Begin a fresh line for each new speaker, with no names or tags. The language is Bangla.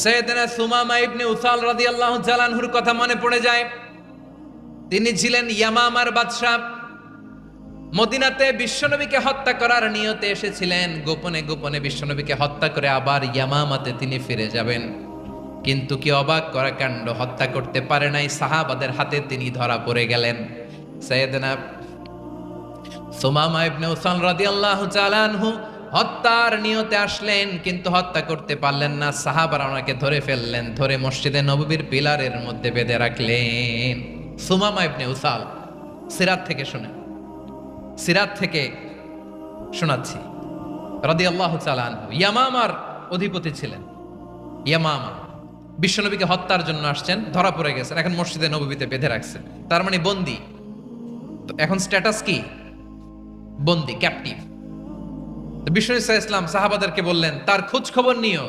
সাইয়েদনা সুমামা ইবনে উসাল রাদিয়াল্লাহু তাআলা আনহুর কথা মনে পড়ে যায়। তিনি ছিলেন ইয়ামামার বাদশা। মদিনাতে বিশ্বনবীকে হত্যা করার নিয়তে এসেছিলেন। গোপনে গোপনে বিশ্বনবীকে হত্যা করে আবার ইয়ামামাতে তিনি ফিরে যাবেন। কিন্তু কি অবাক করা কাণ্ড, হত্যা করতে পারে নাই, সাহাবাদের হাতে তিনি ধরা পড়ে গেলেন। সাইয়েদনা সুমামা ইবনে উসাল রাদিয়াল্লাহু তাআলা আনহু হত্যার নিয়তে আসলেন, কিন্তু হত্যা করতে পারলেন না। সাহাবারা ওনাকে ধরে ফেললেন, ধরে মসজিদে নববীর পিলারের মধ্যে বেঁধে রাখলেন। সুমামা ইবনে উসাল, সিরাত থেকে শুনে, সিরাত থেকে শোনাচ্ছি রাদিয়াল্লাহু তাআলা আনহু ইয়ামামার অধিপতি ছিলেন। ইয়ামামা বিশ্বনবীকে হত্যার জন্য আসছেন, ধরা পড়ে গেছেন, এখন মসজিদে নববীতে বেঁধে রাখছেন, তার মানে বন্দী। তো এখন স্ট্যাটাস কি? বন্দী, ক্যাপটিভ। বিশ্বনবী সাল্লাল্লাহু আলাইহি ওয়াসাল্লাম সাহাবাদেরকে বললেন তার খোঁজ খবর নিও।